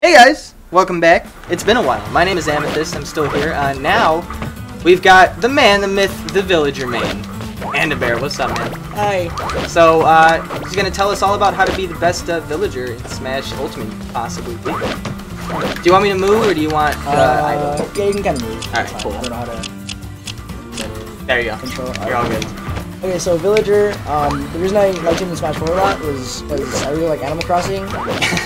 Hey guys, welcome back. It's been a while. My name is Amethyst. I'm still here. Now, we've got the man, the myth, the villager man. And a bear. What's up, man? Hi. So, he's gonna tell us all about how to be the best villager in Smash Ultimate, possibly. Do you want me to move, or do you want idle? Yeah, you can kind of move. Alright, cool. I don't know how to There you go. control. You're all good. Okay, so villager. The reason I liked him in Smash 4 a lot was I really like Animal Crossing.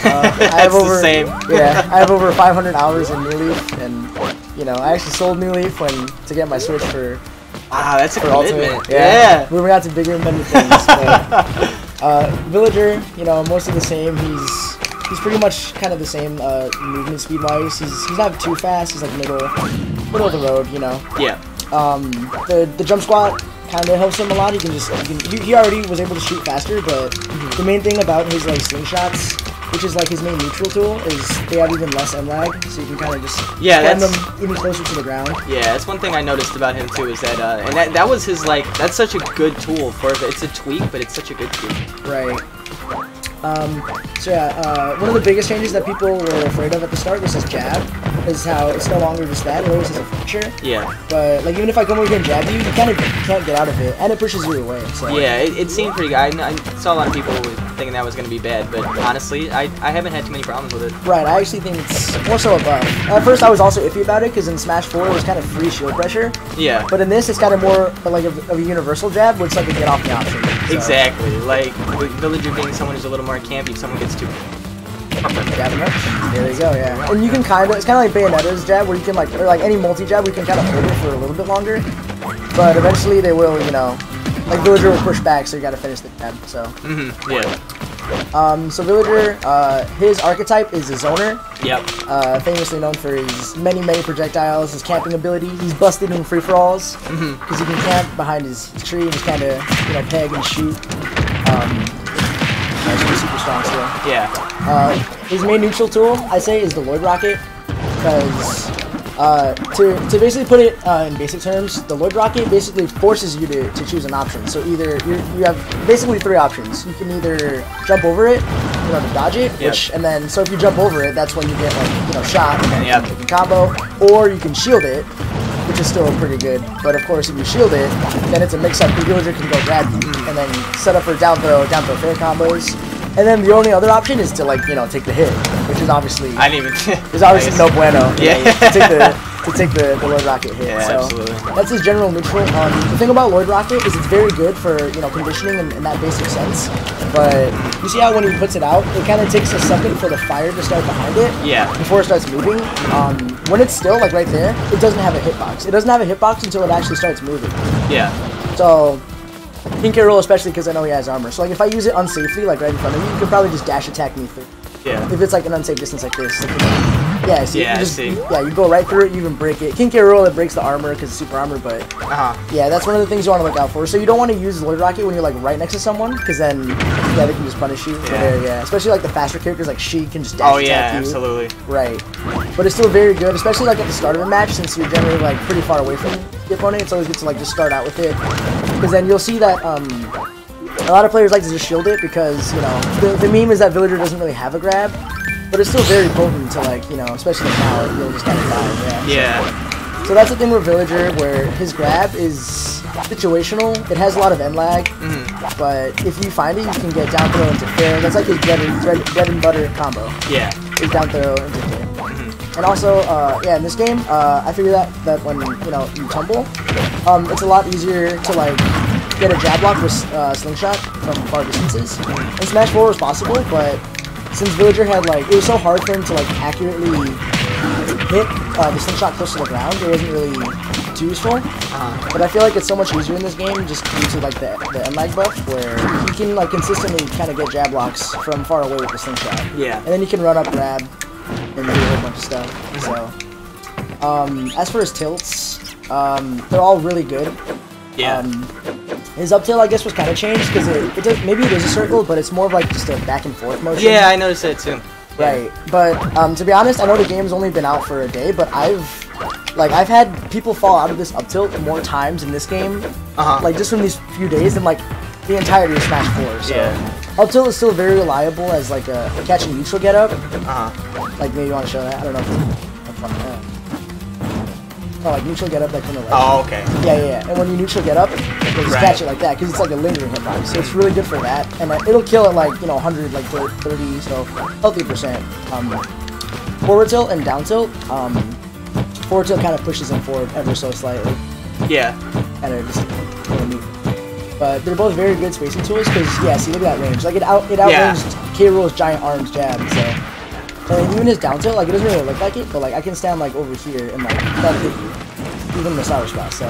I have over, the same. Yeah, I have over 500 hours in New Leaf, and you know, I actually sold New Leaf to get my Switch for. Wow, that's a commitment. Ultimate. Yeah. Moving on to bigger and better things. But, villager, you know, mostly the same. He's pretty much kind of the same movement speed wise. He's not too fast. He's like middle of the road, you know. Yeah. The jump squat kind of helps him a lot. He already was able to shoot faster, but the main thing about his like slingshots, which is like his main neutral tool, is they have even less M lag, so you can kind of just slam them even closer to the ground. Yeah, that's one thing I noticed about him too, is that and that was his like, that's such a good tool for it. It's a tweak, but it's such a good tweak. Right. So yeah, one of the biggest changes that people were afraid of at the start was his jab, is how it's no longer just that, it always has a feature. Yeah. But like even if I come over here and jab you, you kind of can't get out of it, and it pushes you away. So. Yeah, it seemed pretty good. I saw a lot of people thinking that was going to be bad, but honestly, I haven't had too many problems with it. Right, I actually think it's more so above. At first I was also iffy about it, because in Smash 4 it was kind of free shield pressure. Yeah. But in this it's kind of more like of a universal jab, where it's like a get off the option. So. Exactly. Like, with villager being someone who's a little more campy, if someone gets too... Jab him up. There you go, yeah. And you can it's kind of like Bayonetta's jab, where you can like, or like any multi-jab, where you can kind of hold it for a little bit longer. But eventually they will, you know, like villager will push back, so you gotta finish the jab, so. Yeah. So villager, his archetype is a zoner. Yep. Famously known for his many projectiles, his camping ability. He's busted in free-for-alls, because he can camp behind his tree and just kind of, you know, peg and shoot. He's super strong still. Yeah. His main neutral tool, I say, is the Lloyd Rocket, because to basically put it in basic terms, the Lloyd Rocket basically forces you to choose an option. So either you have basically three options. You can either jump over it, you know, to dodge it, and then so if you jump over it, that's when you get like, you know, shot and then you can combo, or you can shield it, which is still pretty good. But of course, if you shield it, then it's a mix-up. The villager can go grab you, and then set up for down throw fair combos. And then the only other option is to, like, you know, take the hit, which is obviously I didn't even. Is obviously no bueno. Yeah. To take the Lloyd Rocket hit. Yeah, so absolutely. that's his general neutral. The thing about Lloyd Rocket is it's very good for, you know, conditioning in that basic sense. But you see how when he puts it out, it kind of takes a second for the fire to start behind it. Yeah. Before it starts moving. When it's still, like right there, it doesn't have a hitbox. It doesn't have a hitbox until it actually starts moving. Yeah. So. Pink can roll, especially because I know he has armor. So like if I use it unsafely, like right in front of you, you could probably just dash attack me through. Yeah. If it's like an unsafe distance like this. Like, yeah, see, you go right through it, you even break it. King K roll, it breaks the armor because it's super armor, but yeah, that's one of the things you want to look out for. So you don't want to use Lloyd Rocket when you're like right next to someone, because then they can just punish you. Yeah. Especially like the faster characters like She can just dash attack you. Absolutely. Right. But it's still very good, especially like at the start of a match, since you're generally like pretty far away from the opponent. It's always good to like just start out with it, because then you'll see that a lot of players like to just shield it, because, you know, the meme is that villager doesn't really have a grab, but it's still very potent to, like, you know, especially now, you'll just kind of die. Yeah. So that's the thing with villager, where his grab is situational. It has a lot of end lag, but if you find it, you can get down throw into fair. That's like his bread and butter combo. Yeah. Is down throw into fair. And also, yeah, in this game, I figured that when, you know, you tumble, it's a lot easier to, like, get a jab block with slingshot from far distances. In Smash 4 was possible, but since villager had, like, it was so hard for him to, like, accurately hit the slingshot close to the ground, it wasn't really too useful. But I feel like it's so much easier in this game, just due to, like, the end lag buff, where you can, like, consistently kind of get jab blocks from far away with the slingshot. Yeah. And then you can run up, grab, and do a whole bunch of stuff. So, as for his tilts, they're all really good. Yeah. His up tilt, I guess, was kind of changed, because maybe it is a circle, but it's more of like just a back and forth motion. Yeah, I noticed that too. Right, but to be honest, I know the game's only been out for a day, but I've had people fall out of this up tilt more times in this game, like just from these few days, than like the entirety of Smash 4. So Up tilt is still very reliable as like a catch and neutral get up. Like maybe you want to show that. I don't know. Oh, like neutral get up like from the left. Oh, okay. Yeah. And when you neutral get up, you just catch it like that because it's like a lingering hitbox. So it's really good for that. And it'll kill at like 100, like 30, so healthy percent. Forward tilt and down tilt. Forward tilt kind of pushes him forward ever so slightly. Yeah. And it just neat. But they're both very good spacing tools because see, look at that range. Like it outranged K. Rool's giant arms jab. So. And even his down tilt, like it doesn't really look like it, but like I can stand like over here and like that'll hit you, even in the sour spot. So,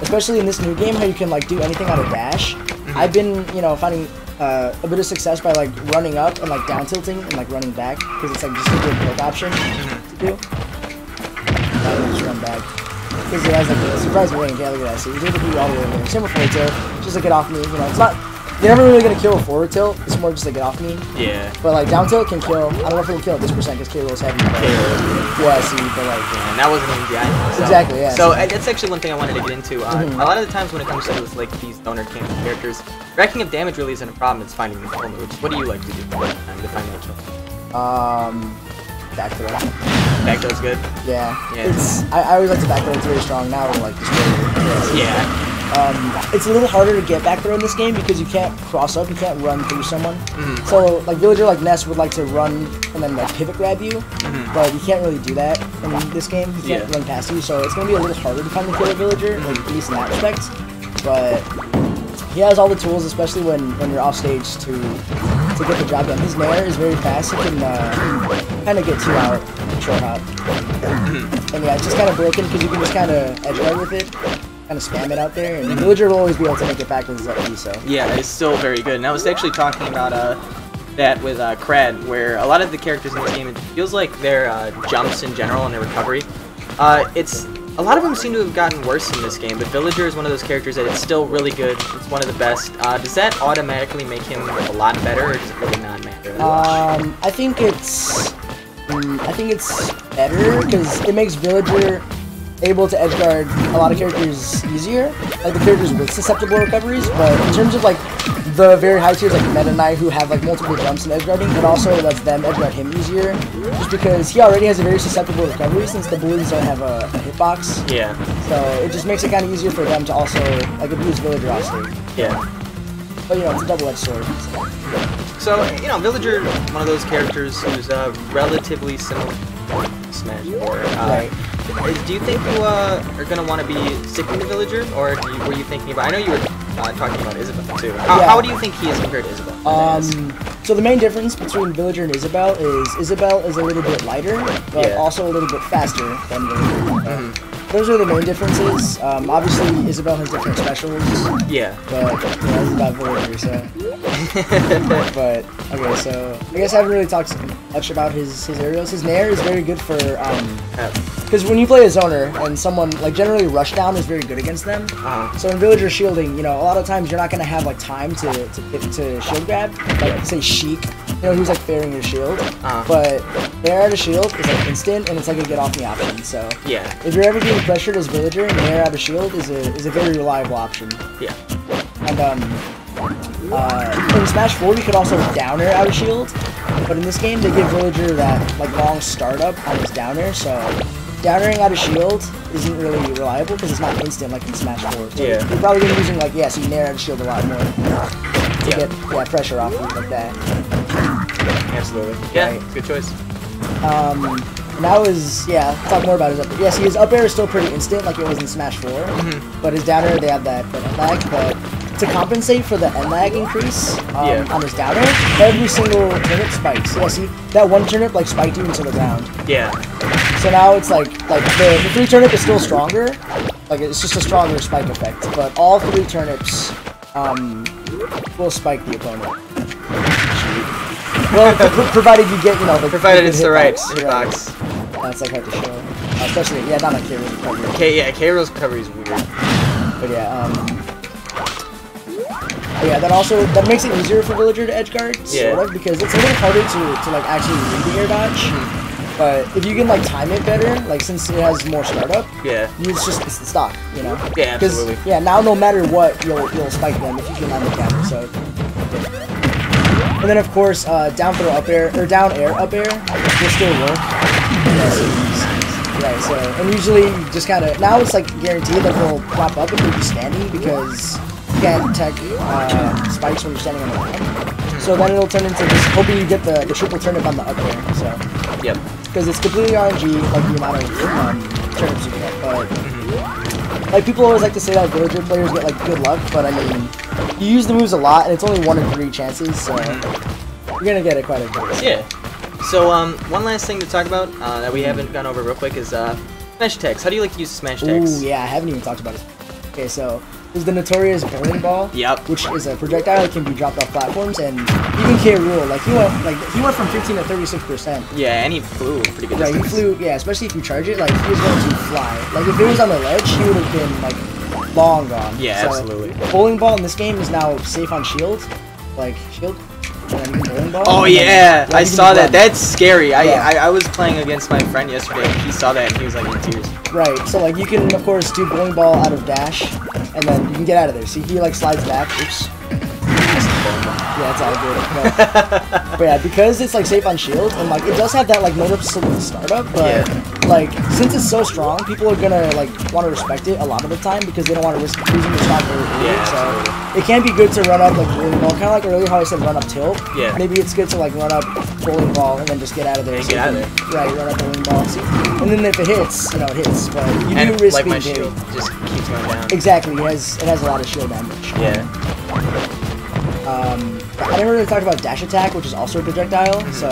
especially in this new game, how you can like do anything on a dash. I've been finding a bit of success by like running up and like down tilting and like running back because it's like just a good build option to do. Just run back because it has like a surprising range. Yeah, look at that. So you're able to do all the way over there. Same with forward tilt, just to get off me. It's not. You're never really gonna kill a forward tilt. It's more just like get off me. Yeah. But like down tilt can kill. I don't know if it'll kill at this percent because K. Rool's heavy. Yeah, see, but like. And that wasn't even behind. So. Exactly. Yeah. So that's actually one thing I wanted to get into. A lot of the times when it comes to like these donor characters, racking up damage really isn't a problem. It's finding the kill moves. What do you like to do to find that kill? Back throw. Back throw's good. Yeah. I always like to back throw. It's very strong. Now we're like destroying. Yeah. It's a little harder to get back throw in this game because you can't cross up, you can't run through someone. So like villager like Ness would like to run and then like pivot grab you, but you can't really do that in this game. He can't run past you, so it's gonna be a little harder to find the killer villager, like, at least in that respect. But he has all the tools, especially when you're off stage to get the job done. His nair is very fast. He can kind of get 2 out short hop. And yeah, it's just kind of broken because you can just kind of edge guard with it. Kind of spam it out there, and the villager will always be able to make it back with his FP, so. Yeah, it's still very good. And I was actually talking about that with Crad, where a lot of the characters in this game, it feels like their jumps in general and their recovery. A lot of them seem to have gotten worse in this game, but Villager is one of those characters that it's still really good. It's one of the best. Does that automatically make him a lot better, or does it really not matter? I think it's better because it makes Villager able to edge guard a lot of characters easier, like the characters with susceptible recoveries, but in terms of like the very high tiers like Meta Knight who have like multiple jumps and edge guarding, it also lets them edge guard him easier, just because he already has a very susceptible recovery since the balloons don't have a hitbox. Yeah. So it just makes it kind of easier for them to also like abuse Villager off stage. Yeah. But it's a double-edged sword. So Villager, one of those characters who's relatively similar to Smash 4. Right. Do you think you are going to want to be sticking to Villager, or were you thinking about... I know you were talking about Isabelle, too. How do you think he is compared to Isabelle? So the main difference between Villager and Isabelle is a little bit lighter, but also a little bit faster than Villager. Those are the main differences. Obviously, Isabelle has different specials. Yeah. But that's about Villager, so... But, okay, so... I guess I haven't really talked much about his aerials. His nair is very good for... Because when you play a zoner and someone, like, generally rushdown is very good against them. So in Villager shielding, a lot of times you're not going to have, like, time to shield grab. Like, say, Sheik, who's, like, bearing your shield. But nair out of shield is, like, instant, and it's, like, a get off me option. So if you're ever being pressured as Villager, nair out of shield is a very reliable option. Yeah. And, in Smash 4, you could also downer out of shield. But in this game, they give Villager that, like, long startup on his downer, so... Downering out of shield isn't really reliable because it's not instant like in Smash 4. So you're probably going to be using like, so you nair out of shield a lot more to get pressure off of like that. Absolutely. Yeah, right. Good choice. Now talk more about his up air. Yes, his up air is still pretty instant like it was in Smash 4, but his down air, they have that end lag, but to compensate for the end lag increase on his down air, every single turnip spikes. Yeah, see, that one turnip like spiked you into the ground. Yeah. So now it's like the 3 turnip is still stronger, like it's just a stronger spike effect, but all 3 turnips will spike the opponent. Well, provided you get, provided it's the right hitbox. That's like hard to show, especially not like K. Rool's recovery. K. Rool's recovery is weird. But that makes it easier for Villager to edge guard, sort of, because it's a little harder to like actually read the air dodge. But if you can like time it better, like since it has more startup, it's the stock, Yeah, absolutely. Yeah, now no matter what, you'll spike them if you can land the counter. So. And then of course, down throw up air, or down air up air will still work. Right, so, and usually you just kind of, now it's like guaranteed that they'll pop up if you're just standing because you can't detect spikes when you're standing on the ground. So then it'll turn into just hoping you get the triple turnip on the up air, so. Yep. Because it's completely RNG, like the amount of turnips you get, but like people always like to say that villager players get like good luck, but I mean, you use the moves a lot and it's only 1 in 3 chances, so you're gonna get it quite a bit. Yeah. So, one last thing to talk about that we haven't gone over real quick is smash attacks. How do you like to use smash attacks? Ooh, yeah, I haven't even talked about it. Okay, so there's the notorious bowling ball, which is a projectile that can be dropped off platforms, and even K. Rool, like he went from 15 to 36%. Yeah, and he flew pretty good. Right, he flew. Yeah, especially if you charge it, like he was going to fly. Like if it was on the ledge, he would have been like long gone. Yeah, so, absolutely. Bowling ball in this game is now safe on shield, like shield. Oh yeah, I saw that. That's scary. I was playing against my friend yesterday, and he saw that, and he was like in tears. Right. So like you can of course do bowling ball out of dash, and then you can get out of there. See, he like slides back. Oops. Yeah, it's all good. But yeah, because it's like safe on shield, and like it does have that like noticeable startup, but like since it's so strong, people are gonna like want to respect it a lot of the time because they don't want to risk losing the stock early. So it can be good to run up like bowling ball, kind of like earlier how I said run up tilt. Yeah. Maybe it's good to like run up bowling ball and then just get out of there. Get out of there. Right, run up bowling ball. See? And then if it hits, you know, it hits. But you do risk like being my shield just keeps going down. Exactly. It has a lot of shield damage. Yeah. I never really talked about dash attack, which is also a projectile. So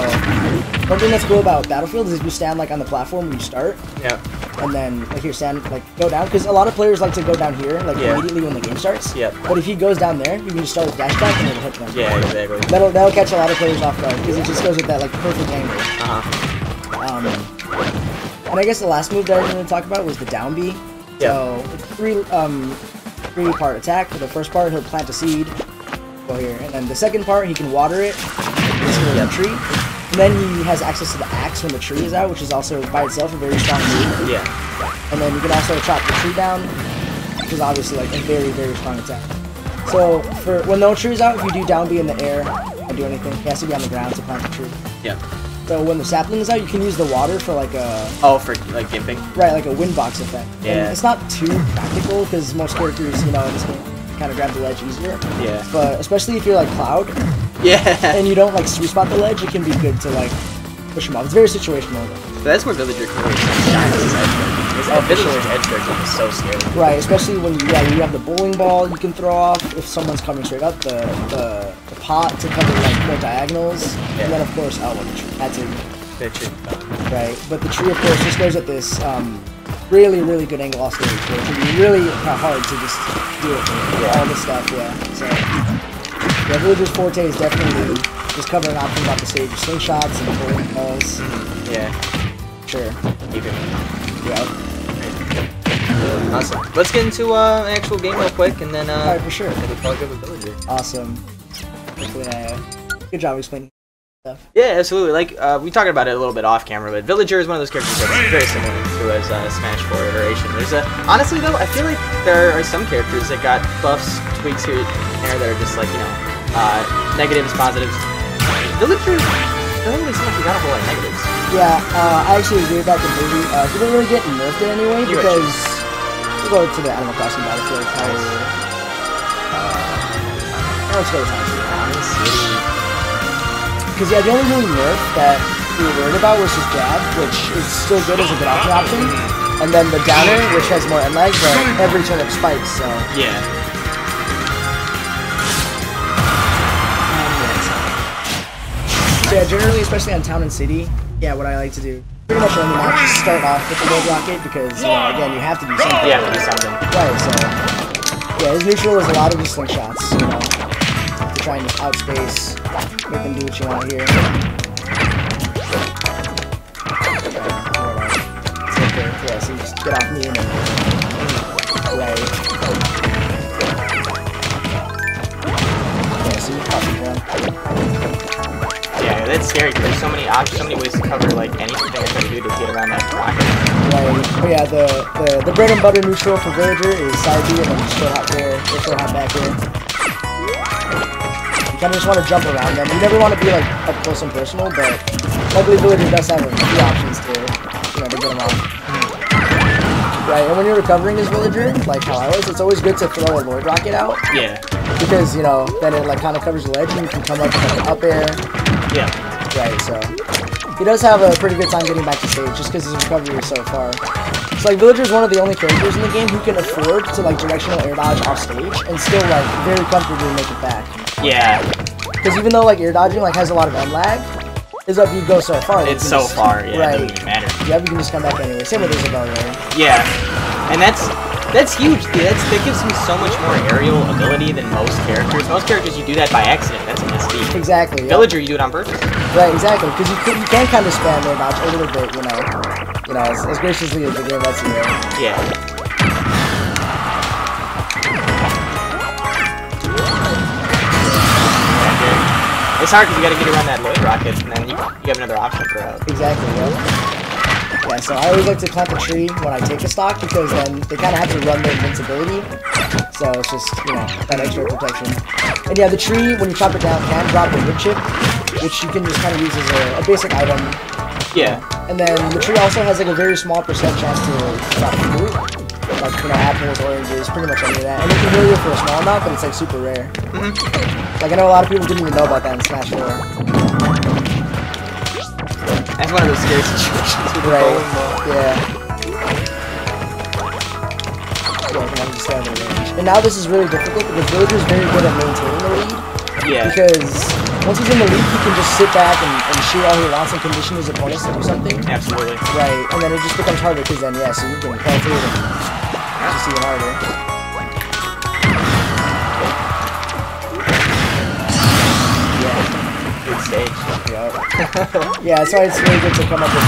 one thing that's cool about Battlefield is if you stand like on the platform when you start. Yeah. And then like here, stand like go down, because a lot of players like to go down here like immediately when the game starts. Yeah. But if he goes down there, you can just start with dash attack and it'll hit them. Yeah, exactly. That'll catch a lot of players off guard because it just goes with that like perfect angle. And I guess the last move that I was going to talk about was the down B. So it's three-part attack. For the first part, he'll plant a seed. Go here, and then the second part, he can water it. The tree. And then he has access to the axe when the tree is out, which is also by itself a very strong move. Yeah. And then you can also chop the tree down, which is obviously like a very, very strong attack. So for when no tree is out, if you do down B in the air and do anything, he has to be on the ground to plant the tree. Yeah. So when the sapling is out, you can use the water for like a... Oh, for like gimping? Right, like a wind box effect. Yeah. And it's not too practical because most characters, you know, in this game kind of grab the ledge easier. Yeah. But especially if you're like Cloud. Yeah. And you don't like sweet spot the ledge, it can be good to like push them off. It's very situational. But that's where Villager can really shine as edge guard. Villager's edge guard is so scary. Right, especially when you have the bowling ball you can throw off if someone's coming straight up, the pot to cover like more diagonals, and then of course the tree. That's it. The tree. Right, but the tree of course just goes at this really, really good angle off stage. So it can be really hard to just deal with all this stuff. So yeah, Villager's forte is definitely just covering options off the stage, slingshots and bowling balls. Yeah. Sure. Yeah. Awesome. Let's get into an actual game real quick, and then alright, for sure. We'll probably go with Villager. Awesome. Hopefully, good job explaining stuff. Yeah, absolutely. Like we talked about it a little bit off camera, but Villager is one of those characters that's very similar to as Smash 4 iteration. There's honestly though, I feel like there are some characters that got buffs, tweaks here and there that are just like negatives, positives. Villager doesn't really seem like he got a whole lot of negatives. Yeah, I actually agree with that completely. He didn't really get nerfed in anyway because we'll go to the Animal Crossing Battlefield. Let's go to Town City. Because the only really nerf that we were worried about was just jab, which is still good as a good option. And then the downer, which has more end lag, but every turn it spikes, so. Yeah. So yeah, generally, especially on Town and City, what I like to do, pretty much only match is start off with the Gold Rocket because, again, you have to do something. You have to do something. Right, so, yeah, his neutral is a lot of just slingshots, to try and just outspace, make them do what you want here. Yeah, so you just get off me and then, yeah, so you pop it down. Yeah, that's scary because there's so many options, so many ways to cover like anything I try to do to get around that rocket. Right. But yeah, the bread and butter neutral for Villager is side B and then just throw hot there, or throw hot back here. kind of just want to jump around them. You never want to be like up close and personal, but luckily Villager does have a few options to, to get them off. Right, and when you're recovering as Villager, like how I was, it's always good to throw a Lloyd Rocket out. Yeah. Because, then it like kind of covers the ledge and you can come up with like an up air. Yeah. Right, so he does have a pretty good time getting back to stage just because his recovery is so far. So like Villager is one of the only characters in the game who can afford to like directional air dodge off stage and still like very comfortably make it back. Yeah. Because even though like air dodging like has a lot of end lag, is up you go so far. It's so far, yeah, right. It doesn't even matter. Yeah, you can just come back anyway. Same with Isabel, right? Yeah. And that's huge. That gives me so much more aerial ability than most characters. Most characters you do that by accident. That's a mistake. Exactly. Villager, you do it on purpose. Right, exactly. Because you can kind of spam air dodge a little bit, as graciously as the game lets you. Yeah. It's hard because you gotta get around that Lloyd Rocket, and then you have another option for out. Exactly, yeah, so I always like to climb a tree when I take a stock because then they kind of have to run their invincibility. So it's just, that extra protection. And yeah, the tree, when you chop it down, can drop a wood chip, which you can just kind of use as a basic item. Yeah. And then the tree also has like a very small percent chance to drop fruit. Like, apples, oranges, pretty much any of that. And it can heal you for a small amount, but it's like super rare. Like, I know a lot of people didn't even know about that in Smash 4. That's one of those scary situations with the bowling ball. Yeah. Yeah, just stay out of the range. And now this is really difficult because Villager's very good at maintaining the lead. Yeah. Because once he's in the lead, he can just sit back and shoot all he wants and condition his opponents to do something. Absolutely. Right, and then it just becomes harder because then, so you can call through it. It's just even harder. Good stage. Yeah, that's why it's really good to come up with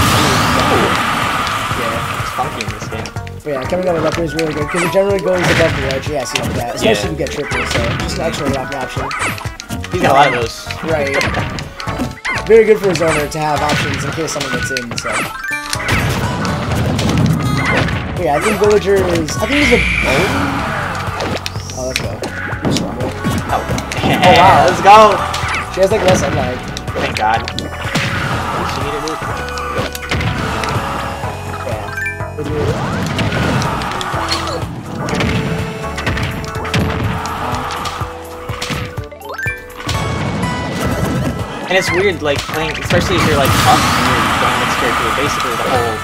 Yeah, it's funky in this game. But yeah, coming up with up is really good because it generally goes above the ledge. Yeah, see like that. Especially if you get triples, so just an extra rocket option. He's got a lot of those. Right. Very good for his owner to have options in case someone gets in, so. But yeah, I think Villager is. I think he's a Oh, let's go. Oh, wow. Let's go! She has like less unlike. Thank God. She needed it. And it's weird, like, playing, especially if you're, like, up and you're going against character, basically the whole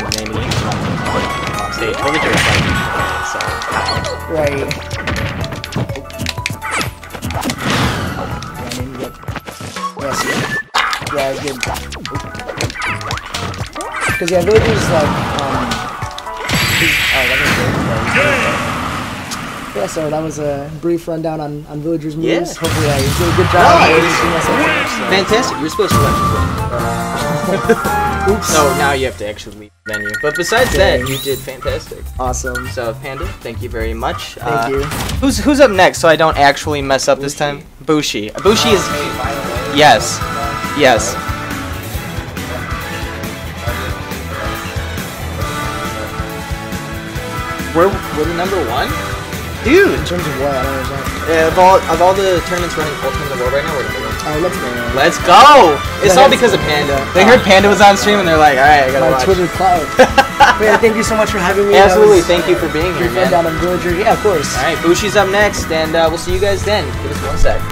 game is on stage. Villager is, like, so. Right. Yeah, it's good. Because, yeah, Villager's, like, yeah, so that was a brief rundown on Villager's moves. Yeah. Hopefully I did a good job. Fantastic. You're supposed to watch as well. Oops. So now you have to actually leave the venue. But besides that, you did fantastic. Awesome. So, Panda, thank you very much. Thank you. Who's up next so I don't actually mess up this time? Bushi. Bushi is... Yes. Yes. We're the #1? Dude! In terms of what? I don't understand. Of all the tournaments running Ultimate in the world right now, we're the #1. Let's go. Let's go! It's all because of Panda. They heard Panda was on stream and they're like, alright, I gotta watch. Twitter cloud. Yeah, thank you so much for having me. Absolutely, thank you for being here, man. Down on Villager. Yeah, of course. Alright, Bushi's up next, and we'll see you guys then. Give us 1 sec.